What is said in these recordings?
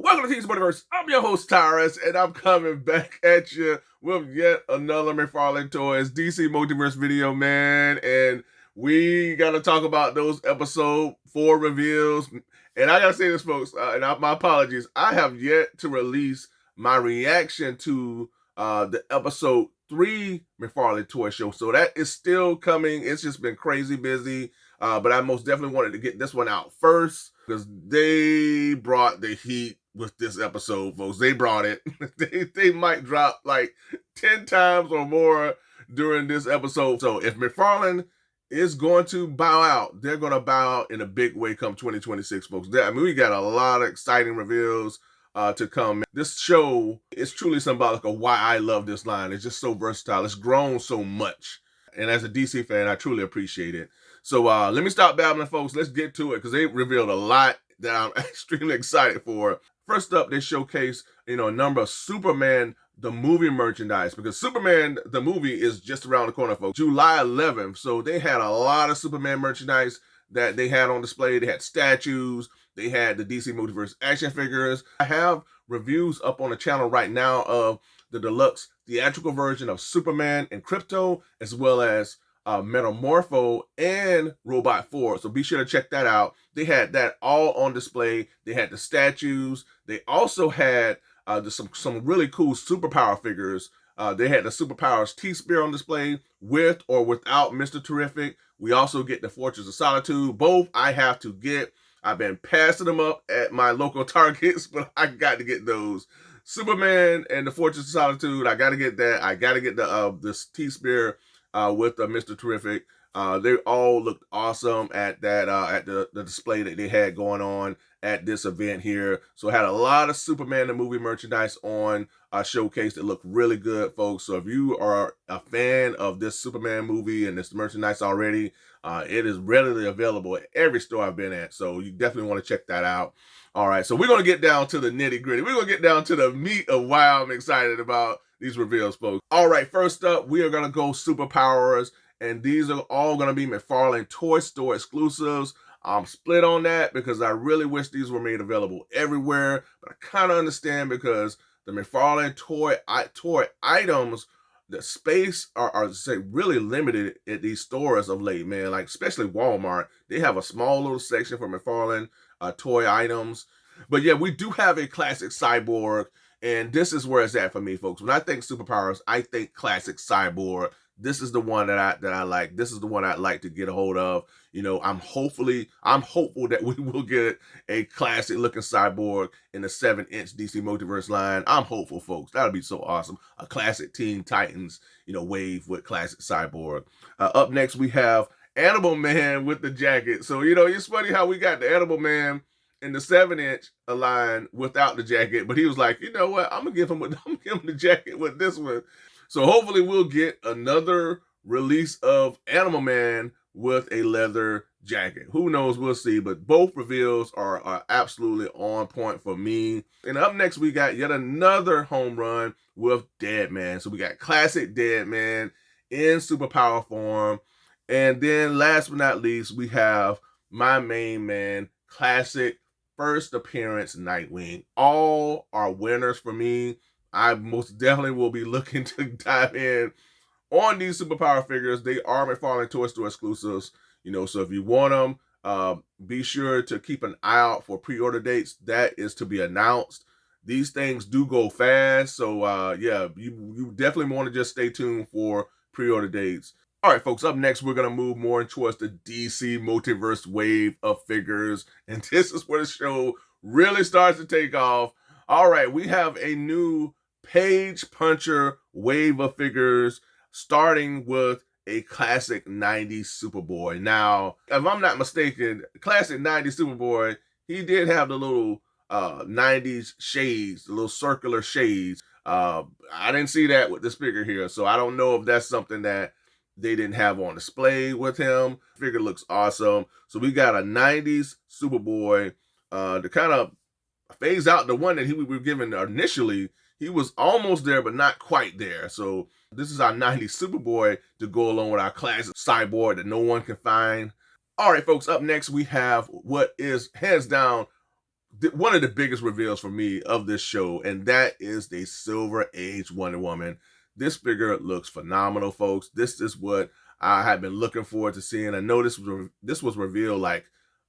Welcome to Team's Multiverse. I'm your host, Tyrus, and I'm coming back at you with yet another McFarlane Toys DC Multiverse video, man. And we got to talk about those episode 4 reveals. And I got to say this, folks, my apologies. I have yet to release my reaction to the episode 3 McFarlane Toys Show. So that is still coming. It's just been crazy busy. But I most definitely wanted to get this one out first because they brought the heat with this episode, folks. They brought it. they might drop like 10 times or more during this episode. So if McFarlane is going to bow out, they're going to bow out in a big way come 2026, folks. I mean, we got a lot of exciting reveals to come. This show is truly symbolic of why I love this line. It's just so versatile. It's grown so much. And as a DC fan, I truly appreciate it. So let me stop babbling, folks. Let's get to it because they revealed a lot that I'm extremely excited for. First up, they showcase, a number of Superman the movie merchandise, because Superman the movie is just around the corner, folks. July 11th. So they had a lot of Superman merchandise that they had on display. They had statues. They had the DC Multiverse action figures. I have reviews up on the channel right now of the deluxe theatrical version of Superman and Crypto, as well as Metamorpho and Robot 4. So be sure to check that out. They had that all on display. They had the statues. They also had some really cool superpower figures. They had the Superpowers T-Spear on display with or without Mr. Terrific. We also get the Fortress of Solitude. Both I have to get. I've been passing them up at my local Targets, but I got to get those. Superman and the Fortress of Solitude, I got to get that. I got to get this T-Spear with Mr. Terrific. They all looked awesome at that at the display that they had going on at this event here. So I had a lot of Superman the movie merchandise on showcase that looked really good, folks. So if you are a fan of this Superman movie and this merchandise already, it is readily available at every store I've been at. So you definitely want to check that out. All right, so we're going to get down to the nitty gritty. We're going to get down to the meat of why I'm excited about these reveals, folks. All right, first up, we are going to go superpowers, and these are all going to be McFarlane Toy Store exclusives. I'm split on that because I really wish these were made available everywhere, but I kind of understand because the McFarlane toy items, the space are say really limited at these stores of late, man. Like especially Walmart, they have a small little section for McFarlane toy items. But yeah, we do have a classic Cyborg, and this is where it's at for me, folks. When I think superpowers, I think classic Cyborg. This is the one that I like. This is the one I'd like to get a hold of. I'm hopeful that we will get a classic looking Cyborg in the 7-inch DC Multiverse line. I'm hopeful, folks. That'll be so awesome. A classic Teen Titans, wave with classic Cyborg. Up next, we have Animal Man with the jacket. So, it's funny how we got the Animal Man in the 7-inch line without the jacket, but he was like, you know what? I'm gonna give him the jacket with this one. So hopefully we'll get another release of Animal Man with a leather jacket. Who knows? We'll see. But both reveals are absolutely on point for me. And up next, we got yet another home run with Deadman. So we got classic Deadman in superpower form. And then last but not least, we have my main man, classic first appearance Nightwing. All are winners for me. I most definitely will be looking to dive in on these superpower figures. They are McFarlane Toy Store exclusives, so if you want them, be sure to keep an eye out for pre-order dates. That is to be announced. These things do go fast, so yeah, you definitely want to just stay tuned for pre-order dates. All right, folks, up next, we're going to move more towards the DC Multiverse wave of figures, and this is where the show really starts to take off. All right, we have a new Page Puncher wave of figures, starting with a classic 90s Superboy. Now, if I'm not mistaken, classic 90s Superboy, he did have the little 90s shades, the little circular shades. I didn't see that with this figure here, so I don't know if that's something that they didn't have on display with him. Figure looks awesome. So we got a 90s Superboy to kind of phase out the one that we were given initially. He was almost there, but not quite there. So this is our 90s Superboy to go along with our classic Cyborg that no one can find. All right, folks, up next we have what is hands down one of the biggest reveals for me of this show, and that is the Silver Age Wonder Woman. This figure looks phenomenal, folks. This is what I have been looking forward to seeing. I know this was revealed like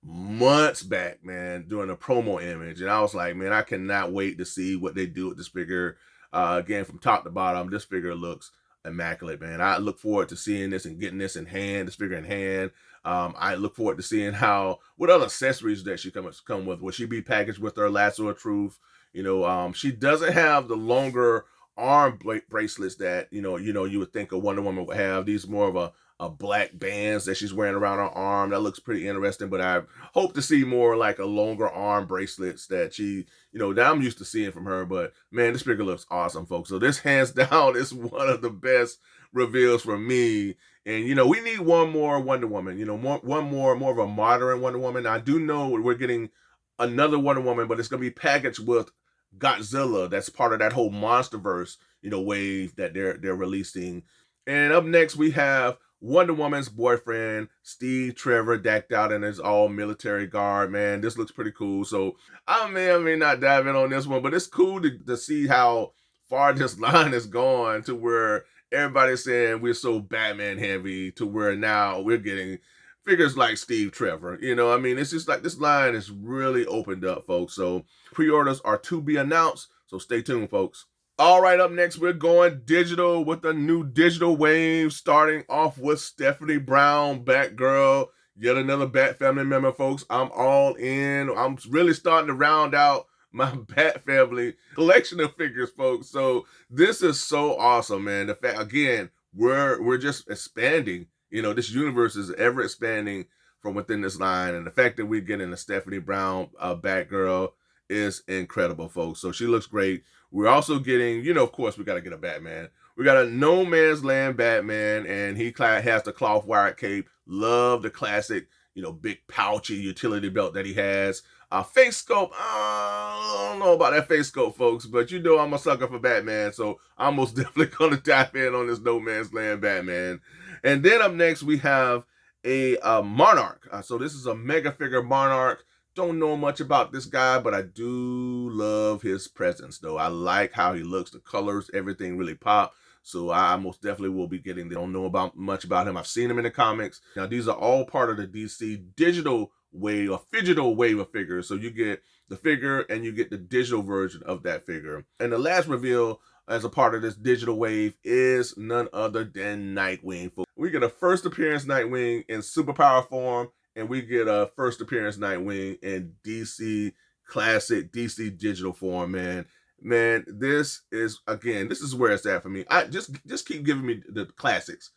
months back, man, during a promo image, and I was like, man, I cannot wait to see what they do with this figure. Again, from top to bottom, this figure looks immaculate, man. I look forward to seeing this and getting this figure in hand. I look forward to seeing what other accessories that she come with. Will she be packaged with her lasso of truth? She doesn't have the longer arm bracelets that you would think a Wonder Woman would have. These are more of a black bands that she's wearing around her arm. That looks pretty interesting, but I hope to see more like a longer arm bracelets that that I'm used to seeing from her. But man, this figure looks awesome, folks. So this hands down is one of the best reveals for me. And we need one more Wonder Woman, one more of a modern Wonder Woman. I do know we're getting another Wonder Woman, but it's gonna be packaged with Godzilla. That's part of that whole MonsterVerse, wave that they're releasing. And up next we have Wonder Woman's boyfriend, Steve Trevor, decked out in his all military garb. Man, this looks pretty cool. So I may not dive in on this one, but it's cool to see how far this line has gone, to where everybody's saying we're so Batman heavy, to where now we're getting figures like Steve Trevor. It's just like this line is really opened up, folks. So pre-orders are to be announced. So stay tuned, folks. All right, up next, we're going digital with the new digital wave, starting off with Stephanie Brown, Batgirl, yet another Bat family member, folks. I'm all in. I'm really starting to round out my Bat family collection of figures, folks. So this is so awesome, man. The fact, again, we're just expanding. This universe is ever expanding from within this line, and the fact that we're getting a Stephanie Brown Batgirl is incredible, folks. So she looks great. We're also getting, of course, we got to get a Batman. We got a No Man's Land Batman, and he has the cloth wired cape. Love the classic, big pouchy utility belt that he has. Face sculpt, I don't know about that face sculpt, folks, but I'm a sucker for Batman, so I'm most definitely going to tap in on this No Man's Land Batman. And then up next, we have a Monarch. So this is a mega figure Monarch. Don't know much about this guy, but I do love his presence, though. I like how he looks, the colors, everything really pop. So I most definitely will be getting. They don't know much about him. I've seen him in the comics. Now, these are all part of the DC digital wave, or digital wave of figures. So you get the figure and you get the digital version of that figure. And the last reveal as a part of this digital wave is none other than Nightwing. We get a first appearance Nightwing in superpower form, and we get a first appearance Nightwing in DC classic, DC digital form, man. Man, this is where it's at for me. I just keep giving me the classics.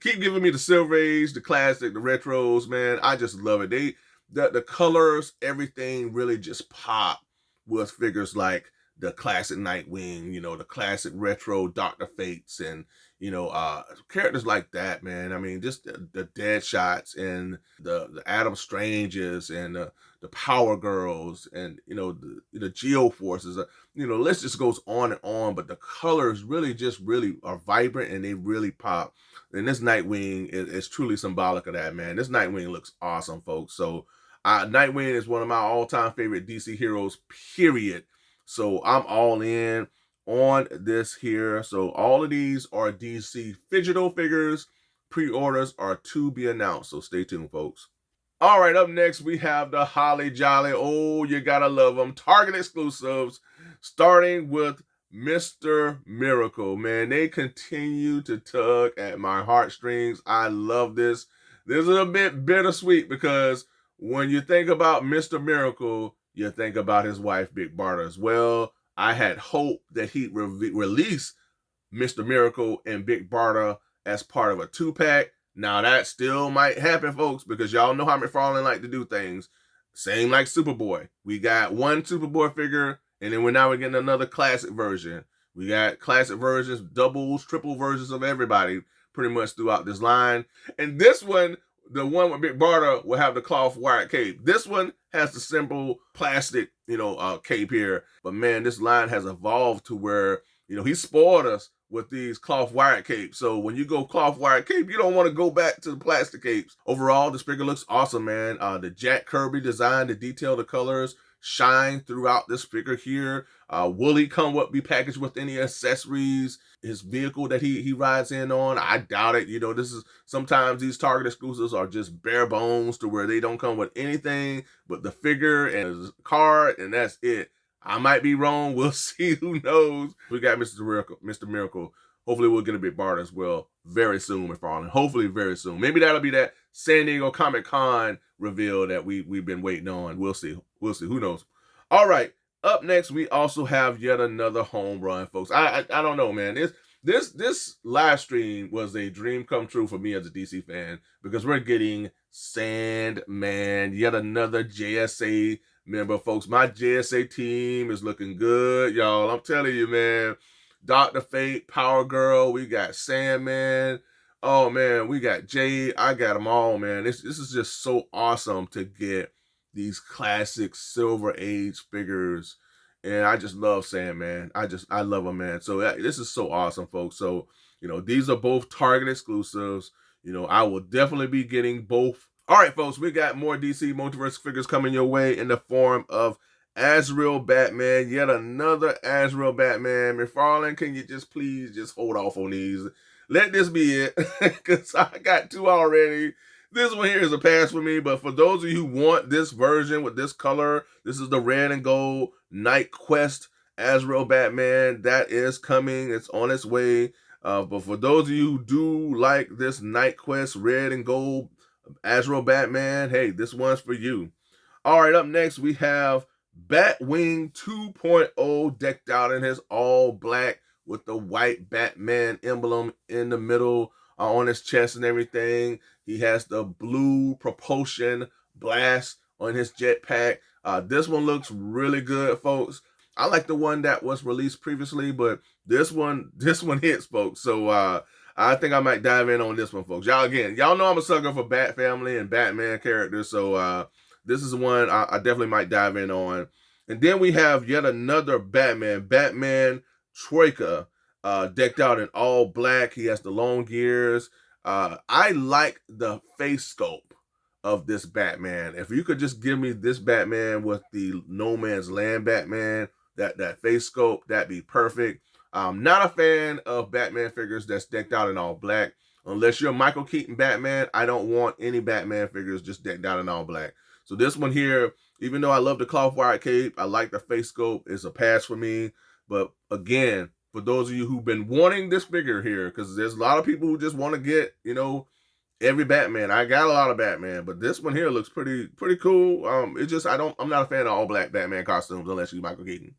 Keep giving me the Silver Age, the classic, the retros, man. I just love it. The colors, everything really just pop with figures like the classic Nightwing, the classic retro Dr. Fates, and characters like that, man. I mean, just the Deadshots and the Adam Stranges and the Power Girls and the Geo Forces. List just goes on and on. But the colors really are vibrant, and they really pop. And this Nightwing is truly symbolic of that, man. This Nightwing looks awesome, folks. So Nightwing is one of my all-time favorite DC heroes, period. So I'm all in on this here. So all of these are DC digital figures. Pre-orders are to be announced. So stay tuned, folks. All right, up next, we have the Holly Jolly. Oh, you gotta love them. Target exclusives, starting with Mr. Miracle. Man, they continue to tug at my heartstrings. I love this. This is a bit bittersweet because when you think about Mr. Miracle, you think about his wife, Big Barda, as well. I had hope that he'd release Mr. Miracle and Big Barda as part of a 2-pack. Now, that still might happen, folks, because y'all know how McFarlane like to do things. Same like Superboy. We got one Superboy figure, and then we're getting another classic version. We got classic versions, doubles, triple versions of everybody pretty much throughout this line. And this one, the one with Big Barda, will have the cloth wired cape. This one has the simple plastic, cape here. But man, this line has evolved to where, he spoiled us with these cloth wired capes. So when you go cloth wired cape, you don't want to go back to the plastic capes. Overall, this figure looks awesome, man. The Jack Kirby design, the detail, the colors, shine throughout this figure here. Will he be packaged with any accessories? His vehicle that he rides in on, I doubt it. You know, this is sometimes these Target exclusives are just bare bones to where they don't come with anything but the figure and his card, and that's it. I might be wrong. We'll see. Who knows? We got Mr. Miracle. Mr. Miracle. Hopefully we'll get a big bar as well very soon, McFarlane. Hopefully very soon. Maybe that'll be that San Diego Comic-Con reveal that we've been waiting on. We'll see. We'll see. Who knows? All right. Up next, we also have yet another home run, folks. I don't know, man. This live stream was a dream come true for me as a DC fan because we're getting Sandman, yet another JSA member, folks. My JSA team is looking good, y'all. I'm telling you, man. Dr. Fate, Power Girl, we got Sandman. Oh, man, we got Jade. I got them all, man. This is just so awesome to get these classic Silver Age figures. And I just love Sandman. I love him, man. So this is so awesome, folks. So, you know, these are both Target exclusives. You know, I will definitely be getting both. All right, folks, we got more DC Multiverse figures coming your way in the form of Azrael Batman, yet another Azrael Batman. McFarlane, can you just please just hold off on these? Let this be it, because I got two already. This one here is a pass for me, but for those of you who want this version with this color, this is the red and gold Night Quest Azrael Batman. That is coming. It's on its way. But for those of you who do like this Night Quest red and gold Azrael Batman, hey, this one's for you. All right, up next we have Batwing 2.0 decked out in his all black with the white Batman emblem in the middle on his chest and everything. He has the blue propulsion blast on his jetpack. This one looks really good, folks. I like the one that was released previously, but this one hits, folks. So I think I might dive in on this one, folks. Y'all know I'm a sucker for Bat Family and Batman characters, so this is one I definitely might dive in on. And then we have yet another Batman Troika, decked out in all black. He has the long ears. I like the face sculpt of this Batman. If you could just give me this Batman with the No Man's Land Batman, that face sculpt, that'd be perfect. I'm not a fan of Batman figures that's decked out in all black. Unless you're Michael Keaton Batman, I don't want any Batman figures just decked out in all black. So this one here, even though I love the cloth wire cape, I like the face sculpt, it's a pass for me. But again, for those of you who've been wanting this figure here, because there's a lot of people who just want to get, you know, every Batman. I got a lot of Batman, but this one here looks pretty cool. It's just I'm not a fan of all black Batman costumes unless you're Michael Keaton.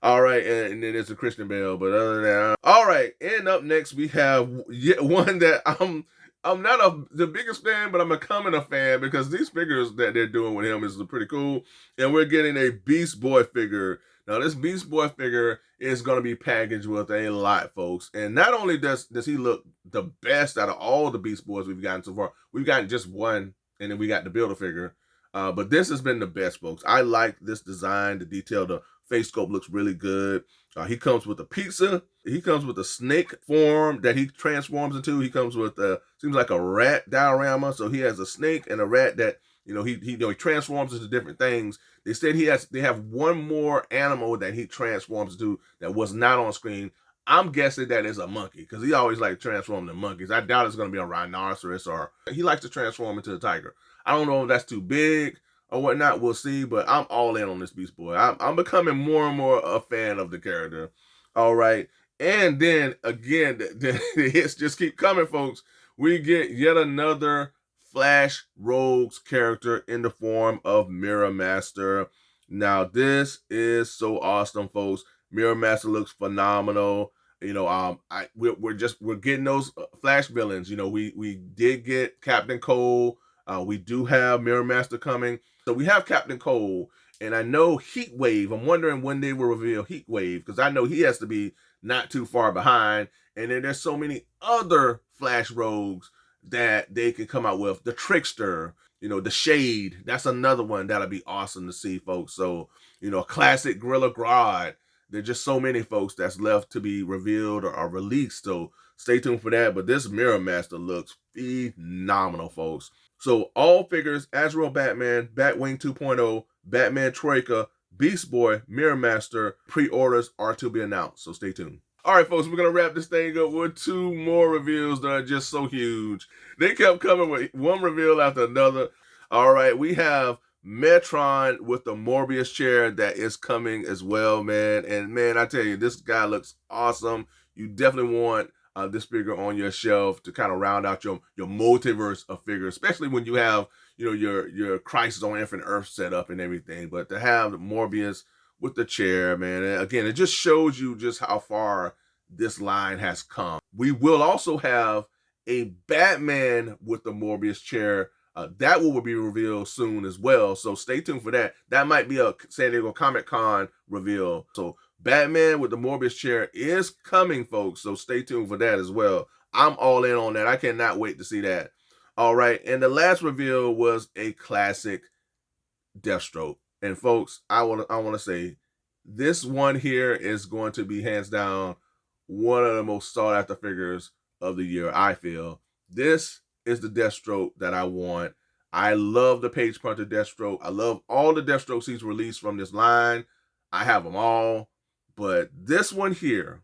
All right, and then there's a Christian Bale, but other than that, all right. And up next we have yet one that I'm not the biggest fan, but I'm becoming a fan because these figures that they're doing with him is pretty cool. And we're getting a Beast Boy figure. Now, this Beast Boy figure is going to be packaged with a lot, folks. And not only does he look the best out of all the Beast Boys we've gotten so far, we've gotten just one, and then we got the Build-A-Figure. But this has been the best, folks. I like this design, the detail, the face sculpt looks really good. He comes with a pizza. He comes with a snake form that he transforms into. He comes with seems like a rat diorama. So he has a snake and a rat that, you know, he transforms into different things. They said they have one more animal that he transforms to that was not on screen. I'm guessing that is a monkey because he always likes to transform into monkeys. I doubt it's going to be a rhinoceros, or he likes to transform into a tiger. I don't know if that's too big or whatnot. We'll see, but I'm all in on this Beast Boy. I'm becoming more and more a fan of the character. All right. And then again, the hits just keep coming, folks. We get yet another Flash Rogues character in the form of Mirror Master. Now, this is so awesome, folks. Mirror Master looks phenomenal. You know, we're getting those Flash villains. You know, we did get Captain Cold. We do have Mirror Master coming. So we have Captain Cold, and I know Heat Wave. I'm wondering when they will reveal Heat Wave, because I know he has to be not too far behind. And then there's so many other Flash Rogues that they can come out with. The Trickster, you know, the Shade. That's another one that'll be awesome to see, folks. So, you know, classic Gorilla Grodd. There's just so many, folks, that's left to be revealed or released. So stay tuned for that. But this Mirror Master looks phenomenal, folks. So all figures, Azrael Batman, Batwing 2.0, Batman Troika, Beast Boy Mirror Master pre-orders are to be announced, so stay tuned. All right, folks, we're going to wrap this thing up with 2 more reveals that are just so huge. They kept coming with one reveal after another. All right, we have Metron with the Morbius chair that is coming as well, man. And, man, I tell you, this guy looks awesome. You definitely want this figure on your shelf to kind of round out your multiverse of figures, especially when you have, you know, your Crisis on Infinite Earth set up and everything. But to have Morbius with the chair, man, and again, it just shows you just how far this line has come. We will also have a Batman with the Morbius chair. That will be revealed soon as well, so stay tuned for that. That might be a San Diego Comic-Con reveal. So Batman with the Morbius chair is coming, folks, so stay tuned for that as well. I'm all in on that. I cannot wait to see that. All right, and the last reveal was a classic Deathstroke. And folks, I want to say this one here is going to be hands down one of the most sought after figures of the year, I feel. This is the Deathstroke that I want. I love the Page Punter Deathstroke. I love all the Deathstrokes he's released from this line. I have them all. But this one here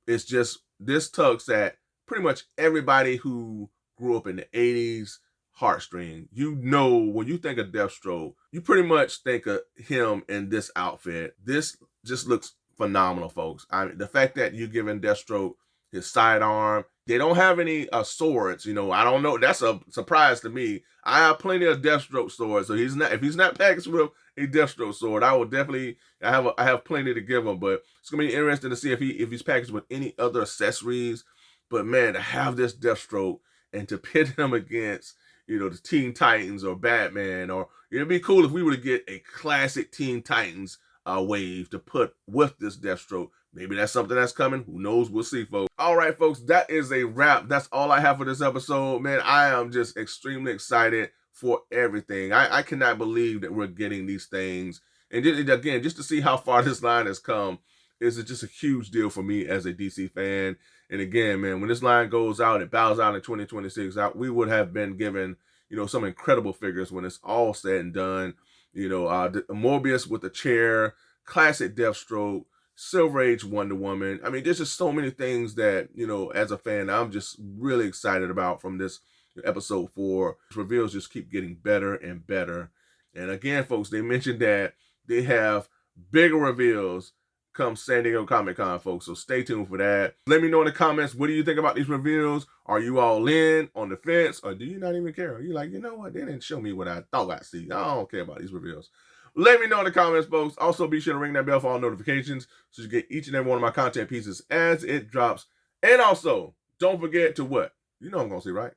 is just, this tugs at pretty much everybody who grew up in the 80s heartstring. You know, when you think of Deathstroke, you pretty much think of him in this outfit. This just looks phenomenal, folks. I mean, the fact that you're giving Deathstroke his sidearm, they don't have any swords. You know, I don't know. That's a surprise to me. I have plenty of Deathstroke swords, so he's not. If he's not packaged with a Deathstroke sword, I will definitely. I have plenty to give him, but it's gonna be interesting to see if he's packaged with any other accessories. But man, to have this Deathstroke and to pit him against, you know, the Teen Titans or Batman, or it'd be cool if we were to get a classic Teen Titans wave to put with this Deathstroke. Maybe that's something that's coming. Who knows? We'll see, folks. All right, folks, that is a wrap. That's all I have for this episode. Man, I am just extremely excited for everything. I cannot believe that we're getting these things. And again, just to see how far this line has come is just a huge deal for me as a DC fan. And again, man, when this line goes out, it bows out in 2026, we would have been given, you know, some incredible figures when it's all said and done. You know, Morbius with the chair, classic Deathstroke, Silver Age Wonder Woman. I mean, there's just so many things that, you know, as a fan, I'm just really excited about from this episode 4. Reveals just keep getting better and better. And again, folks, they mentioned that they have bigger reveals come San Diego Comic-Con, folks, so stay tuned for that. Let me know in the comments, what do you think about these reveals? Are you all in, on the fence, or do you not even care? Are you like, you know what, they didn't show me what I thought I'd see. I don't care about these reveals. Let me know in the comments, folks. Also, be sure to ring that bell for all notifications so you get each and every one of my content pieces as it drops. And also, don't forget to what? You know I'm going to say, right?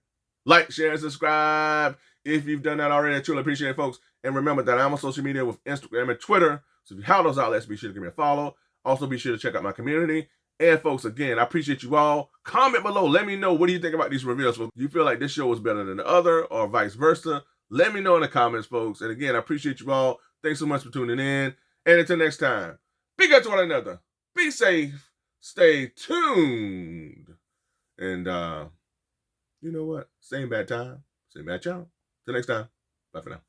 Like, share, and subscribe. If you've done that already, I truly appreciate it, folks. And remember that I'm on social media with Instagram and Twitter. So if you have those outlets, be sure to give me a follow. Also, be sure to check out my community. And, folks, again, I appreciate you all. Comment below. Let me know, what do you think about these reveals? Do you feel like this show was better than the other or vice versa? Let me know in the comments, folks. And, again, I appreciate you all. Thanks so much for tuning in. And until next time, be good to one another. Be safe. Stay tuned. And, you know what? Same bad time. Same bad channel. Till next time. Bye for now.